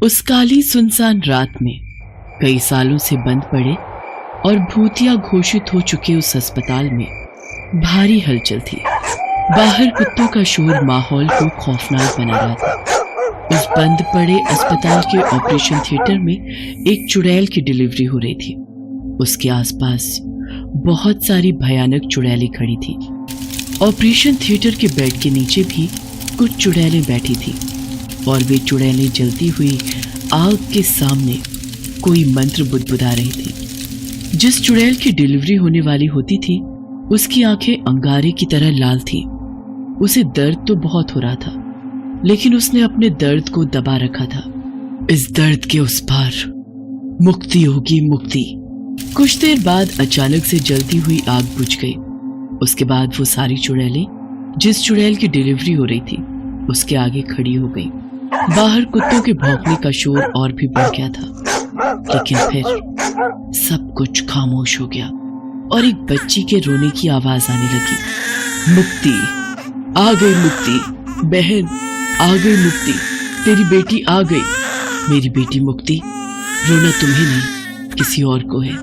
उस काली सुनसान रात में कई सालों से बंद पड़े और भूतिया घोषित हो चुके उस अस्पताल में भारी हलचल थी। बाहर कुत्तों का शोर माहौल को खौफनाक बना रहा था। उस बंद पड़े अस्पताल के ऑपरेशन थिएटर में एक चुड़ैल की डिलीवरी हो रही थी। उसके आसपास बहुत सारी भयानक चुड़ैलें खड़ी थी। ऑपरेशन थिएटर के बेड के नीचे भी कुछ चुड़ैलें बैठी थी और वे चुड़ैलें जलती हुई आग के सामने कोई मंत्र बुदबुदा रही थी। जिस चुड़ैल की डिलीवरी होने वाली होती थी उसकी आंखें अंगारे की तरह लाल थी। उसे दर्द तो बहुत हो रहा था, लेकिन उसने अपने दर्द को दबा रखा था। इस दर्द के उस पार मुक्ति होगी, मुक्ति। कुछ देर बाद अचानक से जलती हुई आग बुझ गई। उसके बाद वो सारी चुड़ैलें जिस चुड़ैल की डिलीवरी हो रही थी उसके आगे खड़ी हो गई। बाहर कुत्तों के भौंकने का शोर और भी बढ़ गया था, लेकिन फिर सब कुछ खामोश हो गया और एक बच्ची के रोने की आवाज आने लगी। मुक्ति आ गई, मुक्ति बहन आ गई, मुक्ति तेरी बेटी आ गई। मेरी बेटी मुक्ति, रोना तुम्हें नहीं किसी और को है।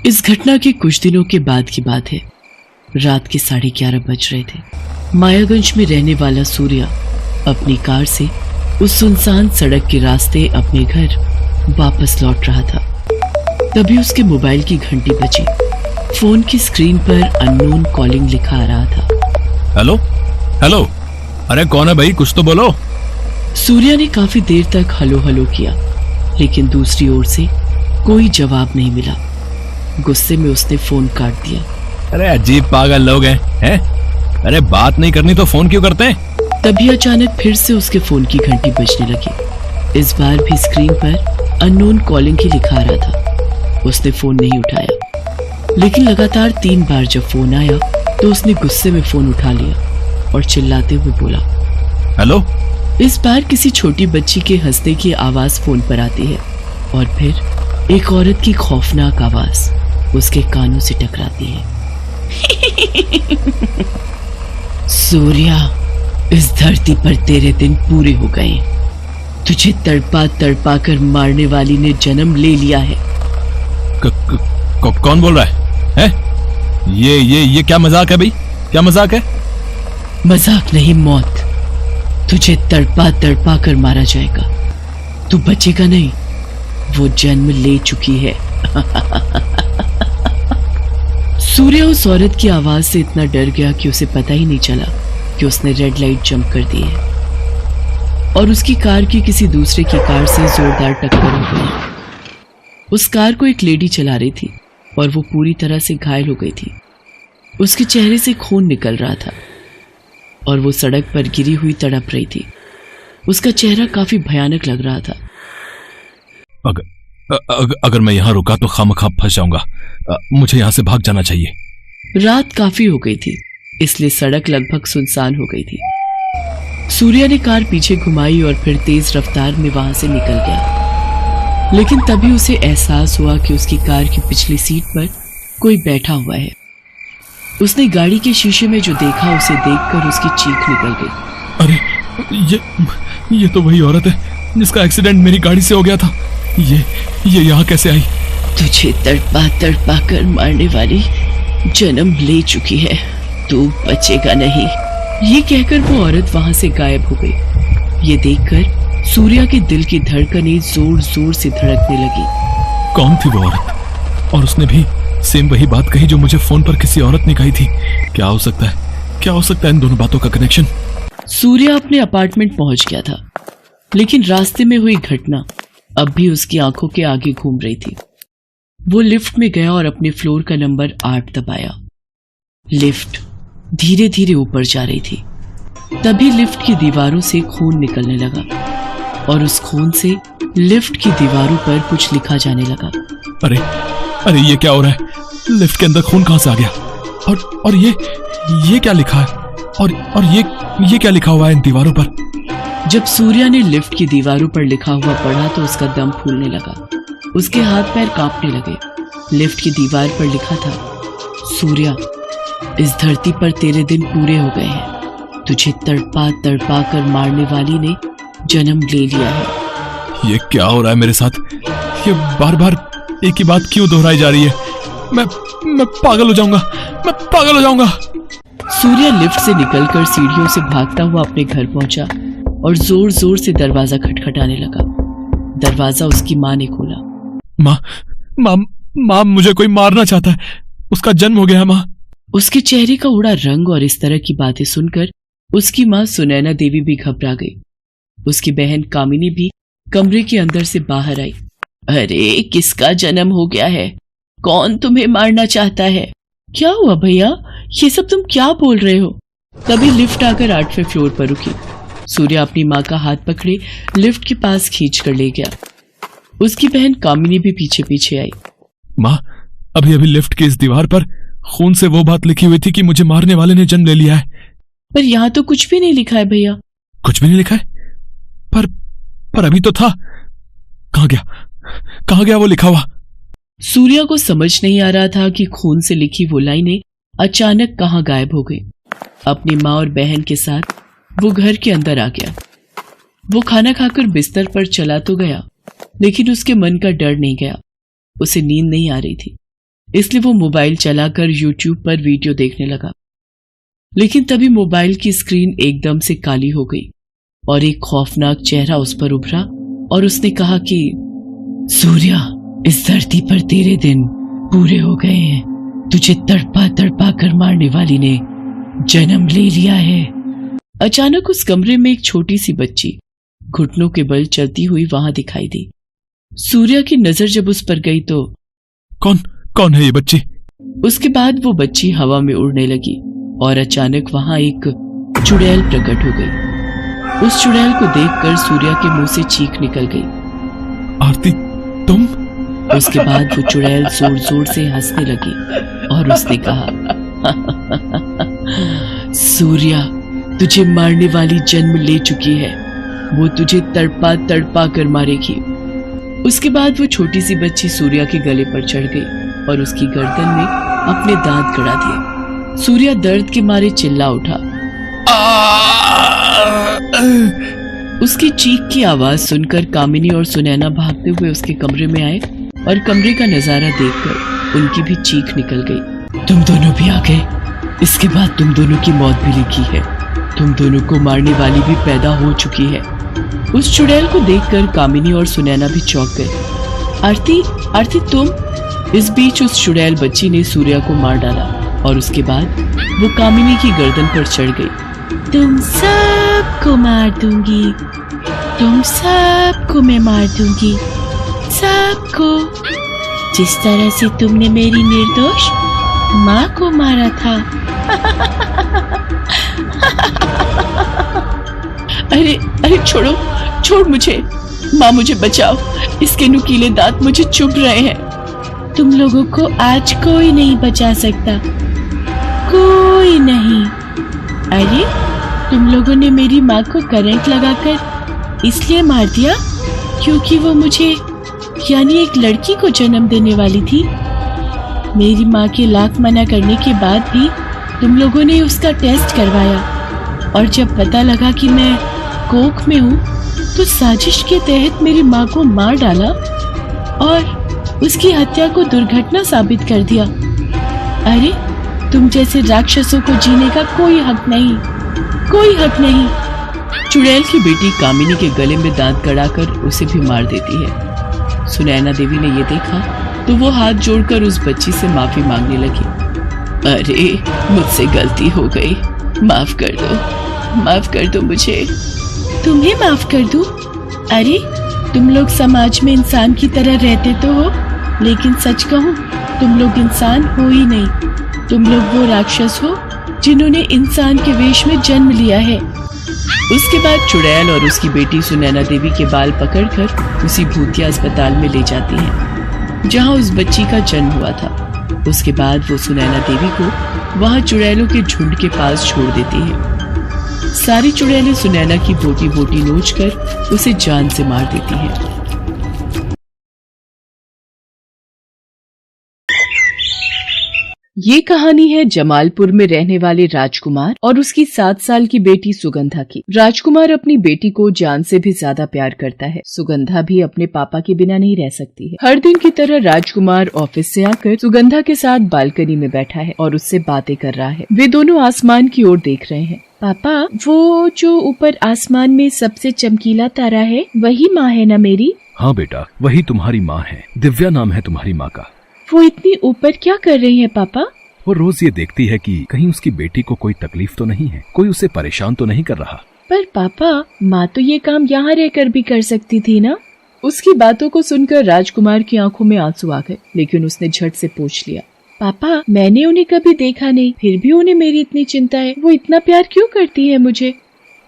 इस घटना के कुछ दिनों के बाद की बात है। रात के 11:30 बज रहे थे। मायागंज में रहने वाला सूर्या अपनी कार से उस सुनसान सड़क के रास्ते अपने घर वापस लौट रहा था। तभी उसके मोबाइल की घंटी बजी। फोन की स्क्रीन पर अननोन कॉलिंग लिखा आ रहा था। हेलो हेलो, अरे कौन है भाई, कुछ तो बोलो। सूर्या ने काफी देर तक हेलो हेलो किया, लेकिन दूसरी ओर से कोई जवाब नहीं मिला। गुस्से में उसने फोन काट दिया। अरे अजीब पागल लोग हैं? अरे बात नहीं करनी तो फोन क्यों करते हैं? तभी अचानक फिर से उसके फोन की घंटी बजने लगी। इस बार भी स्क्रीन पर अननोन कॉलिंग ही लिखा आ रहा था। उसने फोन नहीं उठाया, लेकिन लगातार 3 बार जब फोन आया तो उसने गुस्से में फोन उठा लिया और चिल्लाते हुए बोला, हेलो। इस बार किसी छोटी बच्ची के हंसने की आवाज फोन पर आती है और फिर एक औरत की खौफनाक आवाज उसके कानों से टकराती है। सूर्या, इस धरती पर तेरे दिन पूरे हो गए। तुझे तड़पा तड़पा कर मारने वाली ने जन्म ले लिया है। कौन बोल रहा है? ये क्या मजाक है भाई? क्या मजाक है? मजाक नहीं, मौत। तुझे तड़पा तड़पा कर मारा जाएगा। तू बचेगा नहीं, वो जन्म ले चुकी है। सूर्या उस औरत की आवाज से इतना डर गया कि उसे पता ही नहीं चला कि उसने रेड लाइट जंप कर दी है और उसकी कार की किसी दूसरे की कार से जोरदार टक्कर हो गई। उस कार को एक लेडी चला रही थी और वो पूरी तरह से घायल हो गई थी। उसके चेहरे से खून निकल रहा था और वो सड़क पर गिरी हुई तड़प रही थी। उसका चेहरा काफी भयानक लग रहा था। अगर मैं यहाँ रुका तो खामखा फंस जाऊंगा। मुझे यहाँ से भाग जाना चाहिए। रात काफी हो गई थी, इसलिए सड़क लगभग सुनसान हो गई थी। सूर्या ने कार पीछे घुमाई और फिर तेज रफ्तार में वहां से निकल गया। लेकिन तभी उसे एहसास हुआ कि उसकी कार की पिछली सीट पर कोई बैठा हुआ है। उसने गाड़ी के शीशे में जो देखा उसे देखकर उसकी चीख निकल गई। अरे ये तो वही औरत है जिसका एक्सीडेंट मेरी गाड़ी से हो गया था। ये यहाँ कैसे आई? तुझे तड़पा तड़पा कर मारने वाली जन्म ले चुकी है। तू बचेगा नहीं। ये कहकर वो औरत वहां से गायब हो गई। ये देखकर सूर्या के दिल की धड़कनें जोर जोर से धड़कने लगी। कौन थी वो औरत? और उसने भी सेम वही बात कही जो मुझे फोन पर किसी औरत ने कही थी। क्या हो सकता है? क्या हो सकता है इन दोनों बातों का कनेक्शन? सूर्या अपने अपार्टमेंट पहुंच गया था, लेकिन रास्ते में हुई घटना अब भी उसकी आंखों के आगे घूम रही थी। वो लिफ्ट में गया और अपने फ्लोर का नंबर 8 दबाया। लिफ्ट धीरे धीरे ऊपर जा रही थी। तभी लिफ्ट की दीवारों से खून निकलने लगा और उस खून से लिफ्ट की दीवारों पर कुछ लिखा जाने लगा। अरे ये क्या हो रहा है? लिफ्ट के अंदर खून कहां से आ गया? और ये क्या लिखा है? और ये क्या लिखा हुआ है इन दीवारों पर? जब सूर्या ने लिफ्ट की दीवारों पर लिखा हुआ पढ़ा तो उसका दम फूलने लगा। उसके हाथ पैर कांपने लगे। लिफ्ट की दीवार पर लिखा था, सूर्या, इस धरती पर तेरे दिन पूरे हो गए हैं। तुझे तड़पा तड़पा कर मारने वाली ने जन्म ले लिया है। ये क्या हो रहा है मेरे साथ? ये बार बार एक ही बात क्यों दोहराई जा रही है? मैं पागल हो जाऊंगा, मैं पागल हो जाऊंगा। सूर्या लिफ्ट से निकलकर सीढ़ियों से भागता हुआ अपने घर पहुंचा और जोर जोर से दरवाजा खटखटाने लगा। दरवाजा उसकी माँ ने खोला। माँ माँ माँ, मुझे कोई मारना चाहता है, उसका जन्म हो गया है माँ। उसके चेहरे का उड़ा रंग और इस तरह की बातें सुनकर उसकी माँ सुनैना देवी भी घबरा गई। उसकी बहन कामिनी भी कमरे के अंदर से बाहर आई। अरे किसका जन्म हो गया है? कौन तुम्हें मारना चाहता है? क्या हुआ भैया, ये सब तुम क्या बोल रहे हो? तभी लिफ्ट आकर 8वें फ्लोर पर रुकी। सूर्या अपनी माँ का हाथ पकड़े लिफ्ट के पास खींच कर ले गया। उसकी बहन कामिनी भी पीछे पीछे आई। माँ, अभी अभी लिफ्ट की इस दीवार पर खून से वो बात लिखी हुई थी कि मुझे मारने वाले ने जन्म ले लिया है। पर यहाँ तो कुछ भी नहीं लिखा है भैया। कुछ भी नहीं लिखा है? पर अभी तो था। कहाँ गया वो लिखा हुआ? सूर्या को समझ नहीं आ रहा था कि खून से लिखी वो लाइनें अचानक कहाँ गायब हो गई। अपनी माँ और बहन के साथ वो घर के अंदर आ गया। वो खाना खाकर बिस्तर पर चला तो गया, लेकिन उसके मन का डर नहीं गया। उसे नींद नहीं आ रही थी, इसलिए वो मोबाइल चलाकर YouTube पर वीडियो देखने लगा। लेकिन तभी मोबाइल की स्क्रीन एकदम से काली हो गई और एक खौफनाक चेहरा उस पर उभरा और उसने कहा कि सूर्या, इस धरती पर तेरे दिन पूरे हो गए हैं। तुझे तड़पा तड़पा कर मारने वाली ने जन्म ले लिया है। अचानक उस कमरे में एक छोटी सी बच्ची घुटनों के बल चलती हुई वहां दिखाई दी। सूर्या की नजर जब उस पर गई तो कौन है ये बच्ची? उसके बाद वो बच्ची हवा में उड़ने लगी और अचानक वहां एक चुड़ैल प्रकट हो गई। उस चुड़ैल को देखकर सूर्या के मुंह से चीख निकल गई। आरती, तुम? उसके बाद वो चुड़ैल जोर जोर से हंसने लगी और उसने कहा, सूर्या, तुझे मारने वाली जन्म ले चुकी है। वो तुझे तड़पा तड़पा कर मारेगी। उसके बाद वो छोटी सी बच्ची सूर्या के गले पर चढ़ गई और उसकी गर्दन में अपने दांत गड़ा दिए। सूर्या दर्द के मारे चिल्ला उठा। उसकी चीख की आवाज सुनकर कामिनी और सुनैना भागते हुए उसके कमरे में आए और कमरे का नजारा देखकर उनकी भी चीख निकल गई। तुम दोनों भी आ गए। इसके बाद तुम दोनों की मौत भी लिखी है। तुम दोनों को मारने वाली भी पैदा हो चुकी है। उस चुड़ैल को देखकर कामिनी और सुनैना भी चौंक गए। आरती तुम? इस बीच उस चुड़ैल बच्ची ने सूर्या को मार डाला और उसके बाद वो कामिनी की गर्दन पर चढ़ गई। तुम सबको मार दूंगी, तुम सबको मैं मार दूंगी, सबको, जिस तरह से तुमने मेरी निर्दोष माँ को मारा था। अरे छोड़ मुझे, माँ मुझे बचाओ, इसके नुकीले दांत मुझे चुभ रहे हैं। तुम लोगों को आज कोई नहीं बचा सकता, कोई नहीं। अरे तुम लोगों ने मेरी माँ को करंट लगाकर इसलिए मार दिया क्योंकि वो मुझे, यानी एक लड़की को जन्म देने वाली थी। मेरी माँ के लाख मना करने के बाद भी तुम लोगों ने उसका टेस्ट करवाया और जब पता लगा कि मैं कोख में हूँ तो साजिश के तहत मेरी माँ को मार डाला और उसकी हत्या को दुर्घटना साबित कर दिया। अरे तुम जैसे राक्षसों को जीने का कोई हक नहीं, कोई हक नहीं। चुड़ैल की बेटी कामिनी के गले में दांत गड़ाकर उसे भी मार देती है। सुनैना देवी ने ये देखा तो वो हाथ जोड़कर उस बच्ची से माफी मांगने लगी। अरे मुझसे गलती हो गई, माफ कर दो मुझे। तुम्हें माफ कर दूं? अरे तुम लोग समाज में इंसान की तरह रहते तो हो, लेकिन सच कहूं तुम लोग इंसान हो ही नहीं। तुम लोग वो राक्षस हो जिन्होंने इंसान के वेश में जन्म लिया है। उसके बाद चुड़ैल और उसकी बेटी सुनैना देवी के बाल पकड़कर उसी भूतिया अस्पताल में ले जाती हैं, जहां उस बच्ची का जन्म हुआ था। उसके बाद वो सुनैना देवी को वहां चुड़ैलों के झुंड के पास छोड़ देती है। सारी चुड़ैलें सुनैना की बोटी बोटी नोचकर उसे जान से मार देती हैं। ये कहानी है जमालपुर में रहने वाले राजकुमार और उसकी 7 साल की बेटी सुगंधा की। राजकुमार अपनी बेटी को जान से भी ज्यादा प्यार करता है। सुगंधा भी अपने पापा के बिना नहीं रह सकती है। हर दिन की तरह राजकुमार ऑफिस से आकर सुगंधा के साथ बालकनी में बैठा है और उससे बातें कर रहा है। वे दोनों आसमान की ओर देख रहे हैं। पापा, वो जो ऊपर आसमान में सबसे चमकीला तारा है वही माँ है ना मेरी? हाँ बेटा, वही तुम्हारी माँ है। दिव्या नाम है तुम्हारी माँ का। वो इतनी ऊपर क्या कर रही है पापा? वो रोज ये देखती है कि कहीं उसकी बेटी को कोई तकलीफ तो नहीं है, कोई उसे परेशान तो नहीं कर रहा। पर पापा, माँ तो ये काम यहाँ रहकर भी कर सकती थी ना? उसकी बातों को सुनकर राजकुमार की आंखों में आंसू आ गए, लेकिन उसने झट से पूछ लिया, पापा मैंने उन्हें कभी देखा नहीं, फिर भी उन्हें मेरी इतनी चिंता है। वो इतना प्यार क्यों करती है मुझे?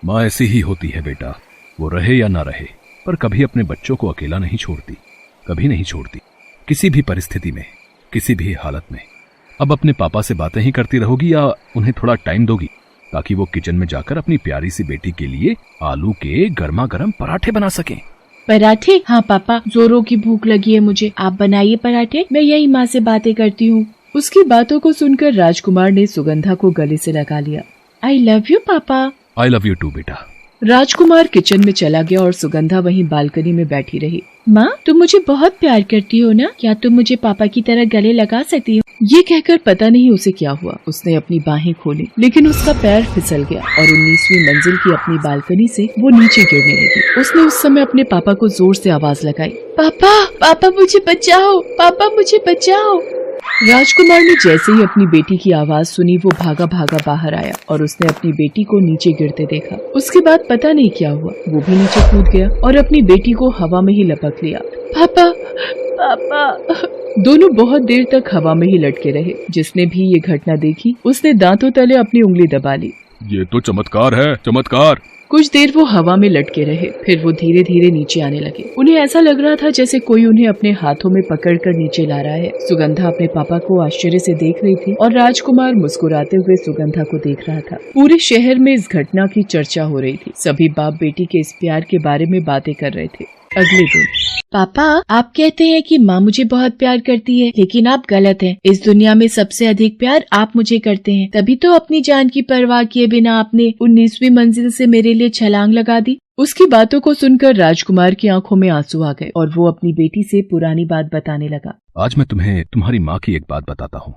माँ ऐसी ही होती है बेटा, वो रहे या ना रहे, पर कभी अपने बच्चों को अकेला नहीं छोड़ती, कभी नहीं छोड़ती, किसी भी परिस्थिति में, किसी भी हालत में। अब अपने पापा से बातें ही करती रहोगी या उन्हें थोड़ा टाइम दोगी ताकि वो किचन में जाकर अपनी प्यारी सी बेटी के लिए आलू के गर्मा गर्म पराठे बना सकें? पराठे? हाँ पापा, जोरों की भूख लगी है मुझे, आप बनाइए पराठे, मैं यही माँ से बातें करती हूँ। उसकी बातों को सुनकर राजकुमार ने सुगंधा को गले से लगा लिया। आई लव यू पापा। आई लव यू टू बेटा। राजकुमार किचन में चला गया और सुगंधा वहीं बालकनी में बैठी रही। माँ, तुम मुझे बहुत प्यार करती हो ना? क्या तुम मुझे पापा की तरह गले लगा सकती हो? ये कहकर पता नहीं उसे क्या हुआ, उसने अपनी बाहें खोली, लेकिन उसका पैर फिसल गया और 19वीं मंजिल की अपनी बालकनी से वो नीचे गिरने लगी। उसने उस समय अपने पापा को जोर से आवाज लगाई, पापा, पापा मुझे बचाओ, पापा मुझे बचाओ। राजकुमार ने जैसे ही अपनी बेटी की आवाज सुनी, वो भागा भागा बाहर आया और उसने अपनी बेटी को नीचे गिरते देखा। उसके बाद पता नहीं क्या हुआ, वो भी नीचे कूद गया और अपनी बेटी को हवा में ही लपक लिया। पापा, पापा। दोनों बहुत देर तक हवा में ही लटके रहे। जिसने भी ये घटना देखी उसने दांतों तले अपनी उंगली दबा ली। ये तो चमत्कार है, चमत्कार। कुछ देर वो हवा में लटके रहे, फिर वो धीरे धीरे नीचे आने लगे। उन्हें ऐसा लग रहा था जैसे कोई उन्हें अपने हाथों में पकड़कर नीचे ला रहा है। सुगंधा अपने पापा को आश्चर्य से देख रही थी और राजकुमार मुस्कुराते हुए सुगंधा को देख रहा था। पूरे शहर में इस घटना की चर्चा हो रही थी। सभी बाप बेटी के इस प्यार के बारे में बातें कर रहे थे। अगले दिन, पापा आप कहते हैं कि माँ मुझे बहुत प्यार करती है, लेकिन आप गलत हैं। इस दुनिया में सबसे अधिक प्यार आप मुझे करते हैं, तभी तो अपनी जान की परवाह किए बिना आपने 19वीं मंजिल से मेरे लिए छलांग लगा दी। उसकी बातों को सुनकर राजकुमार की आंखों में आंसू आ गए और वो अपनी बेटी से पुरानी बात बताने लगा। आज मैं तुम्हें तुम्हारी माँ की एक बात बताता हूँ।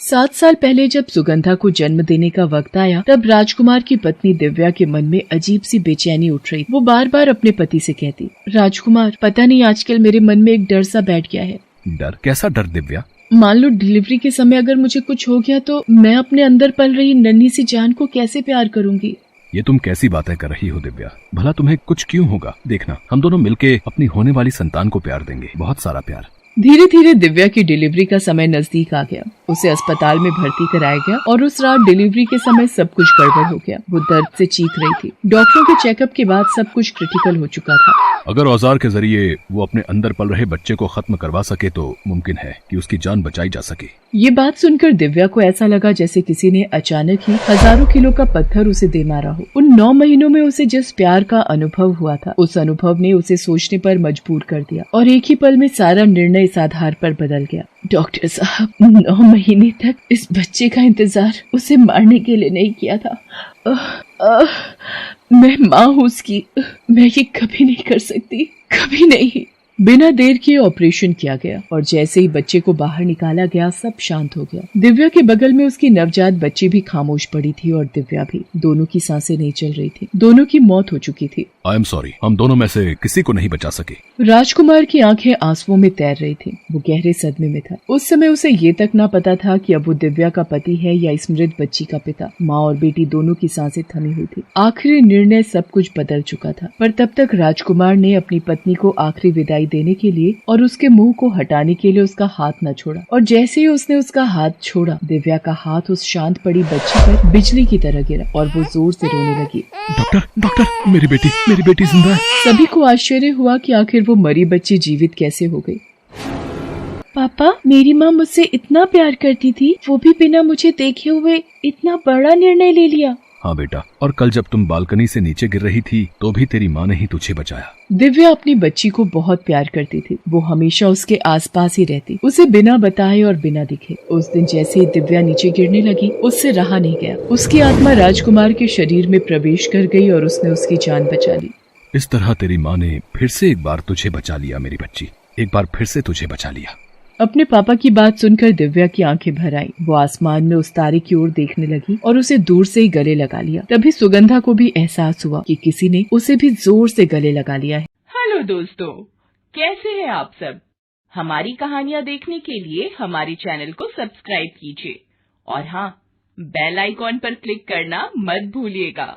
7 साल पहले जब सुगंधा को जन्म देने का वक्त आया, तब राजकुमार की पत्नी दिव्या के मन में अजीब सी बेचैनी उठ रही। वो बार बार अपने पति से कहती, राजकुमार पता नहीं आजकल मेरे मन में एक डर सा बैठ गया है। डर? कैसा डर दिव्या? मान लो डिलीवरी के समय अगर मुझे कुछ हो गया तो मैं अपने अंदर पल रही नन्ही सी जान को कैसे प्यार करूंगी? ये तुम कैसी बातें कर रही हो दिव्या? भला तुम्हें कुछ क्यों होगा? देखना, हम दोनों मिलके अपनी होने वाली संतान को प्यार देंगे, बहुत सारा प्यार। धीरे धीरे दिव्या की डिलीवरी का समय नजदीक आ गया। उसे अस्पताल में भर्ती कराया गया और उस रात डिलीवरी के समय सब कुछ गड़बड़ हो गया। वो दर्द से चीख रही थी। डॉक्टरों के चेकअप के बाद सब कुछ क्रिटिकल हो चुका था। अगर औजार के जरिए वो अपने अंदर पल रहे बच्चे को खत्म करवा सके तो मुमकिन है कि उसकी जान बचाई जा सके। ये बात सुनकर दिव्या को ऐसा लगा जैसे किसी ने अचानक ही हजारों किलो का पत्थर उसे दे मारा हो। उन 9 महीनों में उसे जिस प्यार का अनुभव हुआ था, उस अनुभव ने उसे सोचने पर मजबूर कर दिया और एक ही पल में सारा निर्णय इस आधार पर बदल गया। डॉक्टर साहब, 9 महीने तक इस बच्चे का इंतजार उसे मारने के लिए नहीं किया था। मैं माँ हूँ उसकी, मैं ये कभी नहीं कर सकती, कभी नहीं। बिना देर किए ऑपरेशन किया गया और जैसे ही बच्चे को बाहर निकाला गया सब शांत हो गया। दिव्या के बगल में उसकी नवजात बच्ची भी खामोश पड़ी थी और दिव्या भी। दोनों की सांसें नहीं चल रही थी, दोनों की मौत हो चुकी थी। आई एम सॉरी, हम दोनों में से किसी को नहीं बचा सके। राजकुमार की आंखें आंसुओं में तैर रही थी। वो गहरे सदमे में था। उस समय उसे ये तक ना पता था कि अब वो दिव्या का पति है या इस मृत बच्ची का पिता। माँ और बेटी दोनों की सांसें थमी हुई थी। आखिरी निर्णय सब कुछ बदल चुका था, पर तब तक राजकुमार ने अपनी पत्नी को आखिरी विदाई देने के लिए और उसके मुंह को हटाने के लिए उसका हाथ न छोड़ा। और जैसे ही उसने उसका हाथ छोड़ा, दिव्या का हाथ उस शांत पड़ी बच्ची पर बिजली की तरह गिरा और वो जोर से रोने लगी। डॉक्टर, डॉक्टर, मेरी बेटी जिंदा है। सभी को आश्चर्य हुआ कि आखिर वो मरी बच्ची जीवित कैसे हो गई। पापा, मेरी माँ मुझसे इतना प्यार करती थी, वो भी बिना मुझे देखे हुए इतना बड़ा निर्णय ले लिया। हाँ बेटा, और कल जब तुम बालकनी से नीचे गिर रही थी तो भी तेरी माँ ने ही तुझे बचाया। दिव्या अपनी बच्ची को बहुत प्यार करती थी। वो हमेशा उसके आसपास ही रहती, उसे बिना बताए और बिना दिखे। उस दिन जैसे ही दिव्या नीचे गिरने लगी, उससे रहा नहीं गया। उसकी आत्मा राजकुमार के शरीर में प्रवेश कर गई और उसने उसकी जान बचा ली। इस तरह तेरी माँ ने फिर से एक बार तुझे बचा लिया मेरी बच्ची, एक बार फिर से तुझे बचा लिया। अपने पापा की बात सुनकर दिव्या की आंखें भर आईं। वो आसमान में उस तारे की ओर देखने लगी और उसे दूर से ही गले लगा लिया। तभी सुगंधा को भी एहसास हुआ कि किसी ने उसे भी जोर से गले लगा लिया है। हेलो दोस्तों, कैसे हैं आप सब? हमारी कहानियाँ देखने के लिए हमारे चैनल को सब्सक्राइब कीजिए और हाँ, बेल आइकॉन पर क्लिक करना मत भूलिएगा।